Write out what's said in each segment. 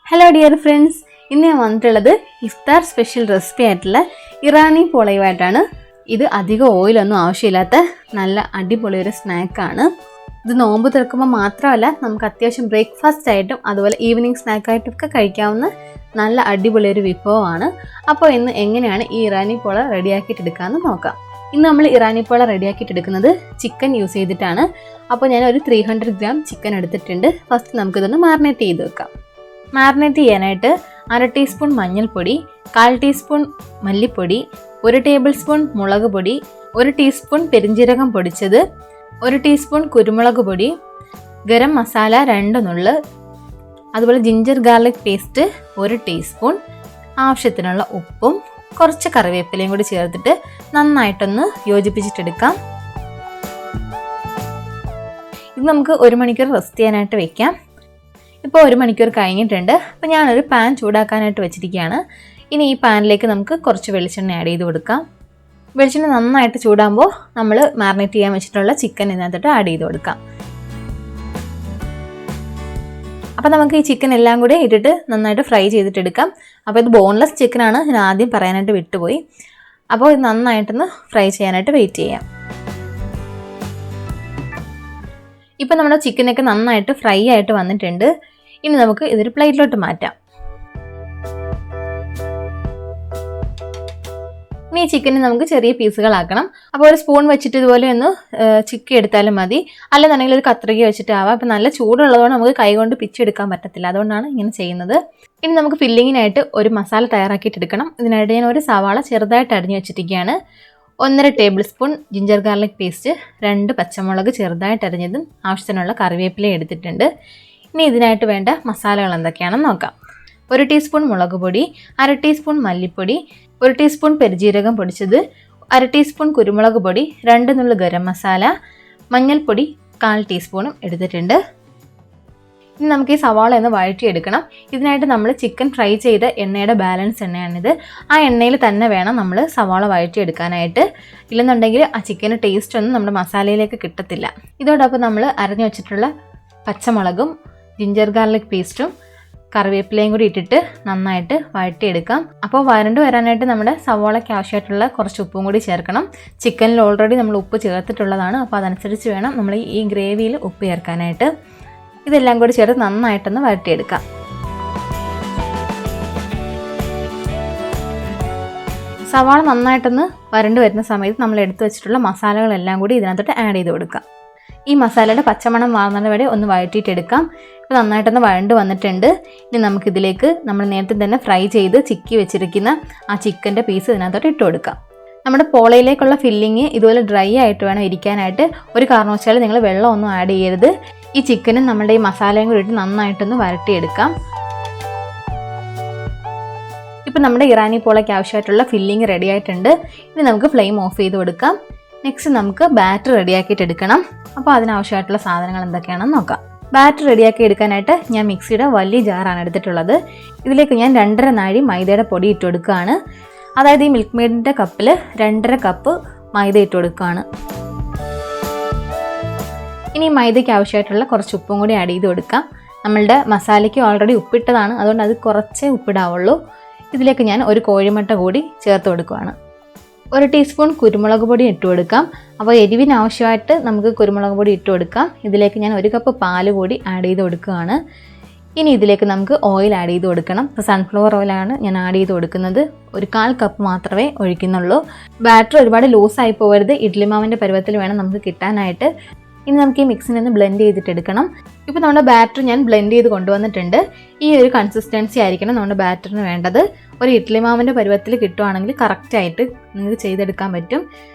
Hello dear friends, ഇന്ന് ഞാൻ വന്നിട്ടുള്ളത് ഇഫ്താർ സ്പെഷ്യൽ റെസിപ്പി ആയിട്ടുള്ള ഇറാനി പോളയുമായിട്ടാണ്. ഇത് അധികം ഓയിലൊന്നും ആവശ്യമില്ലാത്ത നല്ല അടിപൊളി ഒരു സ്നാക്കാണ്. ഇത് നോമ്പ് തുറക്കുമ്പോൾ മാത്രമല്ല നമുക്ക് അത്യാവശ്യം ബ്രേക്ക്ഫാസ്റ്റ് ആയിട്ടും അതുപോലെ ഈവനിങ് സ്നാക്കായിട്ടും ഒക്കെ കഴിക്കാവുന്ന നല്ല അടിപൊളി ഒരു വിഭവമാണ്. അപ്പോൾ ഇന്ന് എങ്ങനെയാണ് ഈ ഇറാനി പോള റെഡിയാക്കിയിട്ടെടുക്കാമെന്ന് നോക്കാം. ഇന്ന് നമ്മൾ ഇറാനി പോള റെഡിയാക്കിയിട്ടെടുക്കുന്നത് ചിക്കൻ യൂസ് ചെയ്തിട്ടാണ്. അപ്പോൾ ഞാൻ ഒരു 300 ഗ്രാം ചിക്കൻ എടുത്തിട്ടുണ്ട്. ഫസ്റ്റ് നമുക്കിതൊന്ന് മാറിനേറ്റ് ചെയ്ത് വെക്കാം. മാറിനേറ്റ് ചെയ്യാനായിട്ട് 1/2 ടീസ്പൂൺ മഞ്ഞൾപ്പൊടി, 1/4 ടീസ്പൂൺ മല്ലിപ്പൊടി, 1 ടേബിൾ സ്പൂൺ മുളക് പൊടി, 1 ടീസ്പൂൺ പെരിഞ്ജീരകം പൊടിച്ചത്, 1 ടീസ്പൂൺ കുരുമുളക് പൊടി, ഗരം മസാല 2 നുള്ള്, അതുപോലെ ജിഞ്ചർ ഗാർലിക് പേസ്റ്റ് 1 ടീസ്പൂൺ, ആവശ്യത്തിനുള്ള ഉപ്പും കുറച്ച് കറിവേപ്പിലയും കൂടി ചേർത്തിട്ട് നന്നായിട്ടൊന്ന് യോജിപ്പിച്ചിട്ടെടുക്കാം. ഇത് നമുക്ക് 1 മണിക്കൂർ റെസ്റ്റ് ചെയ്യാനായിട്ട് വെക്കാം. ഇപ്പോൾ 1 മണിക്കൂർ കഴിഞ്ഞിട്ടുണ്ട്. അപ്പോൾ ഞാനൊരു പാൻ ചൂടാക്കാനായിട്ട് വെച്ചിരിക്കുകയാണ്. ഇനി ഈ പാനിലേക്ക് നമുക്ക് കുറച്ച് വെളിച്ചെണ്ണ ആഡ് ചെയ്ത് കൊടുക്കാം. വെളിച്ചെണ്ണ നന്നായിട്ട് ചൂടാകുമ്പോൾ നമ്മൾ മാറിനേറ്റ് ചെയ്യാൻ വെച്ചിട്ടുള്ള ചിക്കൻ ഇതിനകത്തോട്ട് ആഡ് ചെയ്ത് കൊടുക്കാം. അപ്പോൾ നമുക്ക് ഈ ചിക്കൻ എല്ലാം കൂടി ഇട്ടിട്ട് നന്നായിട്ട് ഫ്രൈ ചെയ്തിട്ടെടുക്കാം. അപ്പോൾ ഇത് ബോൺലെസ് ചിക്കനാണ്, ഞാൻ ആദ്യം പറയാനായിട്ട് വിട്ടുപോയി. അപ്പോൾ ഇത് നന്നായിട്ടൊന്ന് ഫ്രൈ ചെയ്യാനായിട്ട് വെയിറ്റ് ചെയ്യാം. ഇപ്പോൾ നമ്മുടെ ചിക്കനൊക്കെ നന്നായിട്ട് ഫ്രൈ ആയിട്ട് വന്നിട്ടുണ്ട്. ഇനി നമുക്ക് ഇതൊരു പ്ലേറ്റിലോട്ട് മാറ്റാം. ഇനി ഈ ചിക്കനെ നമുക്ക് ചെറിയ പീസുകളാക്കണം. അപ്പോൾ ഒരു സ്പൂൺ വെച്ചിട്ട് ഇതുപോലെ ഒന്ന് ചിക്കി എടുത്താലും മതി, അല്ലെന്നുണ്ടെങ്കിൽ ഒരു കത്രിക വെച്ചിട്ടാവാം. അപ്പോൾ നല്ല ചൂടുള്ളതുകൊണ്ട് നമുക്ക് കൈകൊണ്ട് പിച്ചെടുക്കാൻ പറ്റത്തില്ല, അതുകൊണ്ടാണ് ഇങ്ങനെ ചെയ്യുന്നത്. ഇനി നമുക്ക് ഫില്ലിങ്ങിനായിട്ട് ഒരു മസാല തയ്യാറാക്കിയിട്ടെടുക്കണം. ഇതിനായിട്ട് ഞാൻ ഒരു സവാള ചെറുതായിട്ട് അരിഞ്ഞു വെച്ചിരിക്കുകയാണ്. 1.5 table spoon ginger garlic paste, 2 പച്ചമുളക് ചെറുതായിട്ട് അരിഞ്ഞതും, ആവശ്യത്തിനുള്ള കറിവേപ്പില എടുത്തിട്ടുണ്ട്. ഇനി ഇതിനായിട്ട് വേണ്ട മസാലകൾ എന്തൊക്കെയാണെന്ന് നോക്കാം. 1 ടീസ്പൂൺ മുളക് പൊടി, 1/2 ടീസ്പൂൺ മല്ലിപ്പൊടി, 1 ടീസ്പൂൺ പെരിഞ്ജീരകം പൊടിച്ചത്, 1/2 ടീസ്പൂൺ കുരുമുളക് പൊടി, 2 നുള്ള് ഗരം മസാല, മഞ്ഞൾപ്പൊടി 1/4 ടീസ്പൂണും എടുത്തിട്ടുണ്ട്. ഇനി നമുക്ക് ഈ സവാള ഒന്ന് വഴറ്റിയെടുക്കണം. ഇതിനായിട്ട് നമ്മൾ ചിക്കൻ ഫ്രൈ ചെയ്ത എണ്ണയുടെ ബാലൻസ് എണ്ണയാണിത്. ആ എണ്ണയിൽ തന്നെ വേണം നമ്മൾ സവാള വഴറ്റിയെടുക്കാനായിട്ട്. ഇല്ലെന്നുണ്ടെങ്കിൽ ആ ചിക്കന് ടേസ്റ്റ് ഒന്നും നമ്മുടെ മസാലയിലേക്ക് കിട്ടത്തില്ല. ഇതോടൊപ്പം നമ്മൾ അരഞ്ഞു വെച്ചിട്ടുള്ള പച്ചമുളകും ജിഞ്ചർ ഗാർലിക് പേസ്റ്റും കറിവേപ്പിലയും കൂടി ഇട്ടിട്ട് നന്നായിട്ട് വഴറ്റിയെടുക്കാം. അപ്പോൾ വരണ്ട് വരാനായിട്ട് നമ്മുടെ സവാളയ്ക്ക് ആവശ്യമായിട്ടുള്ള കുറച്ച് ഉപ്പും കൂടി ചേർക്കണം. ചിക്കനിൽ ഓൾറെഡി നമ്മൾ ഉപ്പ് ചേർത്തിട്ടുള്ളതാണ്, അപ്പോൾ അതനുസരിച്ച് വേണം നമ്മൾ ഈ ഗ്രേവിയിൽ ഉപ്പ് ചേർക്കാനായിട്ട്. ഇതെല്ലാം കൂടി ചേർത്ത് നന്നായിട്ടൊന്ന് വഴറ്റിയെടുക്കാം. സവാള നന്നായിട്ടൊന്ന് വരണ്ട് വരുന്ന സമയത്ത് നമ്മൾ എടുത്തു വെച്ചിട്ടുള്ള മസാലകളെല്ലാം കൂടി ഇതിനകത്തോട്ട് ആഡ് ചെയ്ത് കൊടുക്കാം. ഈ മസാലയുടെ പച്ചമണം മാറുന്നത് വരെ ഒന്ന് വഴറ്റിയിട്ടെടുക്കാം. ഇപ്പോൾ നന്നായിട്ടൊന്ന് വഴണ്ട് വന്നിട്ടുണ്ട്. ഇനി നമുക്കിതിലേക്ക് നമ്മൾ നേരത്തെ തന്നെ ഫ്രൈ ചെയ്ത് ചിക്കി വെച്ചിരിക്കുന്ന ആ ചിക്കൻ്റെ പീസ് ഇതിനകത്തോട്ട് ഇട്ട് കൊടുക്കാം. നമ്മുടെ പോളയിലേക്കുള്ള ഫില്ലിങ് ഇതുപോലെ ഡ്രൈ ആയിട്ട് വേണം ഇരിക്കാനായിട്ട്. ഒരു കാരണവശാലും നിങ്ങൾ വെള്ളമൊന്നും ആഡ് ചെയ്യരുത്. ഈ ചിക്കനും നമ്മുടെ ഈ മസാലയും കൂടി ഇട്ട് നന്നായിട്ടൊന്ന് വരട്ടിയെടുക്കാം. ഇപ്പം നമ്മുടെ ഇറാനി പോളയ്ക്ക് ആവശ്യമായിട്ടുള്ള ഫില്ലിങ് റെഡി ആയിട്ടുണ്ട്. ഇനി നമുക്ക് ഫ്ലെയിം ഓഫ് ചെയ്ത് കൊടുക്കാം. നെക്സ്റ്റ് നമുക്ക് ബാറ്റർ റെഡിയാക്കിയിട്ട് എടുക്കണം. അപ്പോൾ അതിനാവശ്യമായിട്ടുള്ള സാധനങ്ങൾ എന്തൊക്കെയാണെന്ന് നോക്കാം. ബാറ്റർ റെഡിയാക്കി എടുക്കാനായിട്ട് ഞാൻ മിക്സിയുടെ വലിയ ജാറാണ് എടുത്തിട്ടുള്ളത്. ഇതിലേക്ക് ഞാൻ 2.5 നാഴി മൈദയുടെ പൊടി ഇട്ട് കൊടുക്കുകയാണ്. അതായത് ഈ മിൽക്ക് മെയ്ഡിൻ്റെ കപ്പിൽ 2.5 കപ്പ് മൈദ ഇട്ട് കൊടുക്കുകയാണ്. ഇനി മൈദയ്ക്ക് ആവശ്യമായിട്ടുള്ള കുറച്ച് ഉപ്പും കൂടി ആഡ് ചെയ്ത് കൊടുക്കാം. നമ്മളുടെ മസാലയ്ക്ക് ഓൾറെഡി ഉപ്പിട്ടതാണ്, അതുകൊണ്ട് അത് കുറച്ചേ ഉപ്പിടാവുള്ളൂ. ഇതിലേക്ക് ഞാൻ ഒരു കോഴിമുട്ട കൂടി ചേർത്ത് കൊടുക്കുകയാണ്. 1 ടീസ്പൂൺ കുരുമുളക് പൊടി ഇട്ട് കൊടുക്കാം. അപ്പോൾ എരിവിന് ആവശ്യമായിട്ട് നമുക്ക് കുരുമുളക് പൊടി ഇട്ട് കൊടുക്കാം. ഇതിലേക്ക് ഞാൻ 1 കപ്പ് പാല് കൂടി ആഡ് ചെയ്ത് കൊടുക്കുകയാണ്. ഇനി ഇതിലേക്ക് നമുക്ക് ഓയിൽ ആഡ് ചെയ്ത് കൊടുക്കണം. ഇപ്പോൾ സൺഫ്ലവർ ഓയിലാണ് ഞാൻ ആഡ് ചെയ്ത് കൊടുക്കുന്നത്. 1/4 കപ്പ് മാത്രമേ ഒഴിക്കുന്നുള്ളൂ. ബാറ്റർ ഒരുപാട് ലൂസായി പോകരുത്, ഇഡ്ഡലി മാവിൻ്റെ പരുവത്തിൽ വേണം നമുക്ക് കിട്ടാനായിട്ട്. ഇനി നമുക്ക് ഈ മിക്സിനെ ഒന്ന് ബ്ലെൻഡ് ചെയ്തിട്ടെടുക്കണം. ഇപ്പോൾ നമ്മുടെ ബാറ്റർ ഞാൻ ബ്ലെൻഡ് ചെയ്ത് കൊണ്ടുവന്നിട്ടുണ്ട്. ഈ ഒരു കൺസിസ്റ്റൻസി ആയിരിക്കണം നമ്മുടെ ബാറ്ററിന് വേണ്ടത്. ഒരു ഇഡ്ഡലി മാവിൻ്റെ പരുവത്തിൽ കിട്ടുവാണെങ്കിൽ കറക്റ്റായിട്ട് നിങ്ങൾക്ക് ചെയ്തെടുക്കാൻ പറ്റും.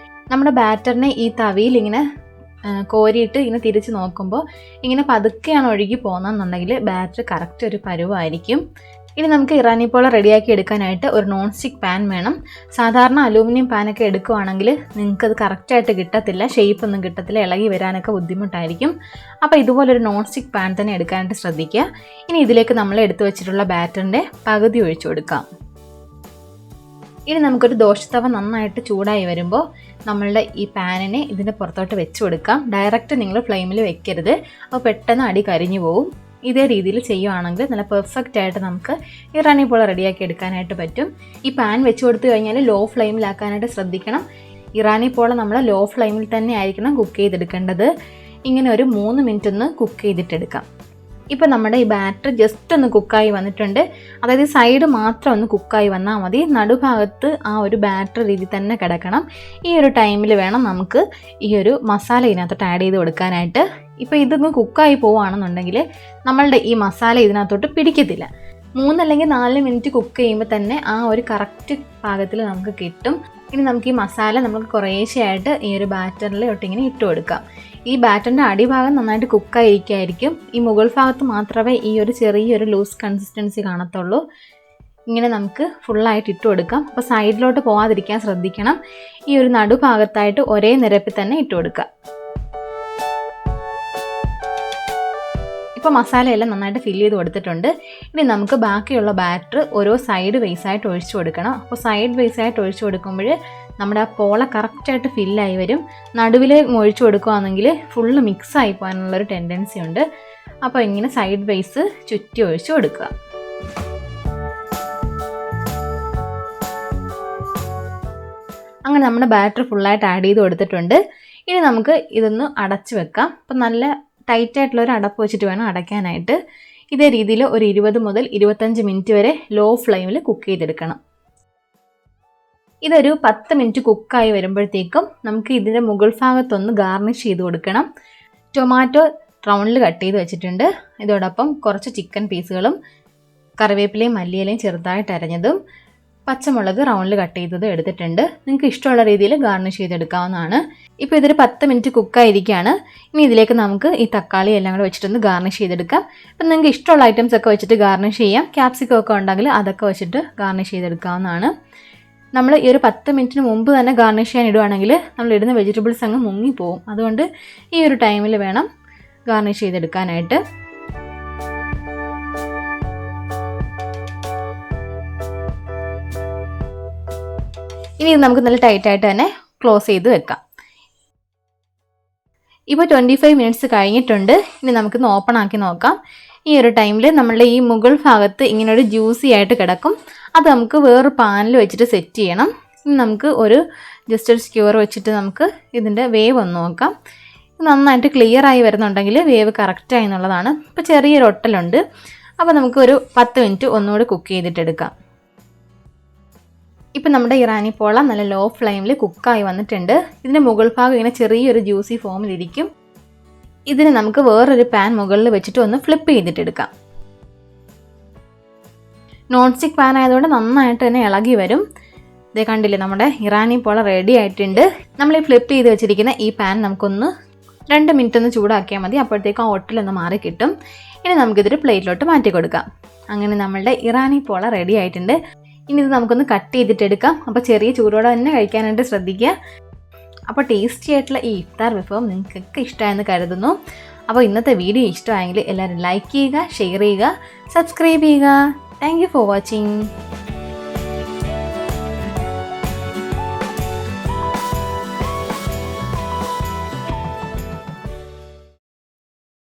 നമ്മുടെ ബാറ്ററിനെ ഈ തവിയിൽ ഇങ്ങനെ കോരിയിട്ട് ഇങ്ങനെ തിരിച്ച് നോക്കുമ്പോൾ ഇങ്ങനെ പതുക്കെയാണ് ഒഴുകി പോകുന്നതെന്നുണ്ടെങ്കിൽ ബാറ്ററി കറക്റ്റ് ഒരു പരുവായിരിക്കും. ഇനി നമുക്ക് ഇറാനി പോള റെഡിയാക്കി എടുക്കാനായിട്ട് ഒരു നോൺ സ്റ്റിക്ക് പാൻ വേണം. സാധാരണ അലൂമിനിയം പാനൊക്കെ എടുക്കുവാണെങ്കിൽ നിങ്ങൾക്കത് കറക്റ്റായിട്ട് കിട്ടത്തില്ല, ഷേപ്പ് ഒന്നും കിട്ടത്തില്ല, ഇളകി വരാനൊക്കെ ബുദ്ധിമുട്ടായിരിക്കും. അപ്പോൾ ഇതുപോലൊരു നോൺ സ്റ്റിക്ക് പാൻ തന്നെ എടുക്കാനായിട്ട് ശ്രദ്ധിക്കുക. ഇനി ഇതിലേക്ക് നമ്മൾ എടുത്തു വെച്ചിട്ടുള്ള ബാറ്ററിൻ്റെ പകുതി ഒഴിച്ചു കൊടുക്കാം. ഇനി നമുക്കൊരു ദോശത്തവ നന്നായിട്ട് ചൂടായി വരുമ്പോൾ നമ്മളുടെ ഈ പാനിനെ ഇതിൻ്റെ പുറത്തോട്ട് വെച്ച് കൊടുക്കാം. ഡയറക്റ്റ് നിങ്ങൾ ഫ്ലെയിമിൽ വെക്കരുത്, അപ്പോൾ പെട്ടെന്ന് അടി കരിഞ്ഞു പോവും. ഇതേ രീതിയിൽ ചെയ്യുവാണെങ്കിൽ നല്ല പെർഫെക്റ്റ് ആയിട്ട് നമുക്ക് ഇറാനി പോള റെഡിയാക്കി എടുക്കാനായിട്ട് പറ്റും. ഈ പാൻ വെച്ച് കൊടുത്തു കഴിഞ്ഞാൽ ലോ ഫ്ലെയിമിലാക്കാനായിട്ട് ശ്രദ്ധിക്കണം. ഇറാനി പോള നമ്മൾ ലോ ഫ്ലെയിമിൽ തന്നെ ആയിരിക്കണം കുക്ക് ചെയ്തെടുക്കേണ്ടത്. ഇങ്ങനെ ഒരു 3 മിനിറ്റ് ഒന്ന് കുക്ക് ചെയ്തിട്ടെടുക്കാം. ഇപ്പോൾ നമ്മുടെ ഈ ബാറ്റർ ജസ്റ്റ് ഒന്ന് കുക്കായി വന്നിട്ടുണ്ട്. അതായത് സൈഡ് മാത്രം ഒന്ന് കുക്കായി വന്നാൽ മതി. നടുഭാഗത്ത് ആ ഒരു ബാറ്റർ രീതി തന്നെ കിടക്കണം. ഈ ഒരു ടൈമിൽ വേണം നമുക്ക് ഈ ഒരു മസാല ഇതിനകത്തോട്ട് ആഡ് ചെയ്ത് കൊടുക്കാനായിട്ട്. ഇപ്പോൾ ഇതൊന്ന് കുക്കായി പോവുകയാണെന്നുണ്ടെങ്കിൽ നമ്മളുടെ ഈ മസാല ഇതിനകത്തോട്ട് പിടിക്കത്തില്ല. 3 അല്ലെങ്കിൽ 4 മിനിറ്റ് കുക്ക് ചെയ്യുമ്പോൾ തന്നെ ആ ഒരു കറക്റ്റ് പാകത്തിൽ നമുക്ക് കിട്ടും. ഇനി നമുക്ക് ഈ മസാല നമുക്ക് കുറേശ്ശെയായിട്ട് ഈ ഒരു ബാറ്ററിൽ ഒട്ടിങ്ങനെ ഇട്ട് കൊടുക്കാം. ഈ ബാറ്ററിൻ്റെ അടിഭാഗം നന്നായിട്ട് കുക്കായിരിക്കും. ഈ മുകൾ ഭാഗത്ത് മാത്രമേ ഈ ഒരു ചെറിയൊരു ലൂസ് കൺസിസ്റ്റൻസി കാണത്തുള്ളൂ. ഇങ്ങനെ നമുക്ക് ഫുള്ളായിട്ട് ഇട്ട് കൊടുക്കാം. അപ്പോൾ സൈഡിലോട്ട് പോകാതിരിക്കാൻ ശ്രദ്ധിക്കണം. ഈ ഒരു നടുഭാഗത്തായിട്ട് ഒരേ നിരപ്പിൽ തന്നെ ഇട്ട് കൊടുക്കുക. ഇപ്പോൾ മസാലയെല്ലാം നന്നായിട്ട് ഫില്ല് ചെയ്ത് കൊടുത്തിട്ടുണ്ട്. ഇനി നമുക്ക് ബാക്കിയുള്ള ബാറ്റർ ഓരോ സൈഡ് വൈസായിട്ട് ഒഴിച്ചു കൊടുക്കണം. അപ്പോൾ സൈഡ് വൈസായിട്ട് ഒഴിച്ചു കൊടുക്കുമ്പോൾ നമ്മുടെ ആ പോള കറക്റ്റായിട്ട് ഫില്ലായി വരും. നടുവിൽ ഒഴിച്ചു കൊടുക്കുകയാണെങ്കിൽ ഫുള്ള് മിക്സായി പോകാനുള്ളൊരു ടെൻഡൻസി ഉണ്ട്. അപ്പോൾ ഇങ്ങനെ സൈഡ് വൈസ് ചുറ്റി ഒഴിച്ചു കൊടുക്കുക. അങ്ങനെ നമ്മുടെ ബാറ്റർ ഫുള്ളായിട്ട് ആഡ് ചെയ്ത് കൊടുത്തിട്ടുണ്ട്. ഇനി നമുക്ക് ഇതൊന്ന് അടച്ച് വെക്കാം. അപ്പം നല്ല ടൈറ്റായിട്ടുള്ളൊരു അടപ്പ് വെച്ചിട്ട് വേണം അടയ്ക്കാനായിട്ട്. ഇതേ രീതിയിൽ ഒരു 20 മുതൽ 25 മിനിറ്റ് വരെ ലോ ഫ്ലെയിമിൽ കുക്ക് ചെയ്തെടുക്കണം. ഇതൊരു 10 മിനിറ്റ് കുക്കായി വരുമ്പോഴത്തേക്കും നമുക്ക് ഇതിൻ്റെ മുകൾ ഭാഗത്തൊന്ന് ഗാർണിഷ് ചെയ്ത് കൊടുക്കണം. ടൊമാറ്റോ റൗണ്ടിൽ കട്ട് ചെയ്ത് വെച്ചിട്ടുണ്ട്. ഇതോടൊപ്പം കുറച്ച് ചിക്കൻ പീസുകളും കറിവേപ്പിലയും മല്ലിയിലയും ചെറുതായിട്ട് അരഞ്ഞതും പച്ചമുളക് റൗണ്ടിൽ കട്ട് ചെയ്തതും എടുത്തിട്ടുണ്ട്. നിങ്ങൾക്ക് ഇഷ്ടമുള്ള രീതിയിൽ ഗാർണിഷ് ചെയ്തെടുക്കാവുന്നതാണ്. ഇപ്പോൾ ഇതൊരു 10 മിനിറ്റ് കുക്കായിരിക്കുകയാണ്. ഇനി ഇതിലേക്ക് നമുക്ക് ഈ തക്കാളി എല്ലാം കൂടെ വെച്ചിട്ടൊന്ന് ഗാർണിഷ് ചെയ്തെടുക്കാം. അപ്പം നിങ്ങൾക്ക് ഇഷ്ടമുള്ള ഐറ്റംസ് ഒക്കെ വെച്ചിട്ട് ഗാർണിഷ് ചെയ്യാം. ക്യാപ്സിക്കം ഒക്കെ ഉണ്ടെങ്കിൽ അതൊക്കെ വെച്ചിട്ട് ഗാർണിഷ് ചെയ്തെടുക്കാവുന്നതാണ്. നമ്മൾ ഈ ഒരു 10 മിനിറ്റിന് മുമ്പ് തന്നെ ഗാർണിഷ് ചെയ്യാൻ ഇടുവാണെങ്കിൽ നമ്മൾ ഇടുന്ന വെജിറ്റബിൾസ് അങ്ങ് മുങ്ങിപ്പോവും. അതുകൊണ്ട് ഈ ഒരു ടൈമിൽ വേണം ഗാർണിഷ് ചെയ്തെടുക്കാനായിട്ട്. ഇനി ഇത് നമുക്ക് നല്ല ടൈറ്റായിട്ട് തന്നെ ക്ലോസ് ചെയ്ത് വെക്കാം. ഇപ്പോൾ 25 മിനിറ്റ്സ് കഴിഞ്ഞിട്ടുണ്ട്. ഇനി നമുക്കിന്ന് ഓപ്പൺ ആക്കി നോക്കാം. ഈ ഒരു ടൈമിൽ നമ്മളുടെ ഈ മുകൾ ഭാഗത്ത് ഇങ്ങനെ ഒരു ജ്യൂസി ആയിട്ട് കിടക്കും. അത് നമുക്ക് വേറൊരു പാനിൽ വെച്ചിട്ട് സെറ്റ് ചെയ്യണം. ഇനി നമുക്ക് ജസ്റ്റ് ഒരു സ്ക്യൂർ വെച്ചിട്ട് നമുക്ക് ഇതിൻ്റെ വേവ് ഒന്ന് നോക്കാം. നന്നായിട്ട് ക്ലിയർ ആയി വരുന്നുണ്ടെങ്കിൽ വേവ് കറക്റ്റായി എന്നുള്ളതാണ്. ഇപ്പോൾ ചെറിയൊരു ഒട്ടലുണ്ട്. അപ്പോൾ നമുക്ക് ഒരു 10 മിനിറ്റ് ഒന്നുകൂടി കുക്ക് ചെയ്തിട്ടെടുക്കാം. ഇപ്പം നമ്മുടെ ഇറാനി പോള നല്ല ലോ ഫ്ലെയിമിൽ കുക്കായി വന്നിട്ടുണ്ട്. ഇതിൻ്റെ മുകൾ ഭാഗം ഇങ്ങനെ ചെറിയൊരു ജ്യൂസി ഫോമിലിരിക്കും. ഇതിന് നമുക്ക് വേറൊരു പാൻ മുകളിൽ വെച്ചിട്ട് ഒന്ന് ഫ്ലിപ്പ് ചെയ്തിട്ടെടുക്കാം. നോൺ സ്റ്റിക്ക് പാൻ ആയതുകൊണ്ട് നന്നായിട്ട് തന്നെ ഇളകി വരും. ഇതേ കണ്ടില്ലേ, നമ്മുടെ ഇറാനി പോള റെഡി ആയിട്ടുണ്ട്. നമ്മൾ ഈ ഫ്ലിപ്പ് ചെയ്ത് വെച്ചിരിക്കുന്ന ഈ പാൻ നമുക്കൊന്ന് 2 മിനിറ്റ് ഒന്ന് ചൂടാക്കിയാൽ മതി. അപ്പോഴത്തേക്കും ആ ഒട്ടിലൊന്ന് മാറി കിട്ടും. ഇനി നമുക്കിതൊരു പ്ലേറ്റിലോട്ട് മാറ്റി കൊടുക്കാം. അങ്ങനെ നമ്മളുടെ ഇറാനി പോള റെഡി ആയിട്ടുണ്ട്. ഇനി ഇത് നമുക്കൊന്ന് കട്ട് ചെയ്തിട്ടെടുക്കാം. അപ്പോൾ ചെറിയ ചൂടോടെ തന്നെ കഴിക്കാനായിട്ട് ശ്രദ്ധിക്കുക. അപ്പോൾ ടേസ്റ്റി ആയിട്ടുള്ള ഈ ഇഫ്താർ വിഭവം നിങ്ങൾക്കൊക്കെ ഇഷ്ടമായെന്ന് കരുതുന്നു. അപ്പോൾ ഇന്നത്തെ വീഡിയോ ഇഷ്ടമായെങ്കിൽ എല്ലാവരും ലൈക്ക് ചെയ്യുക, ഷെയർ ചെയ്യുക, സബ്സ്ക്രൈബ് ചെയ്യുക. Thank you for watching.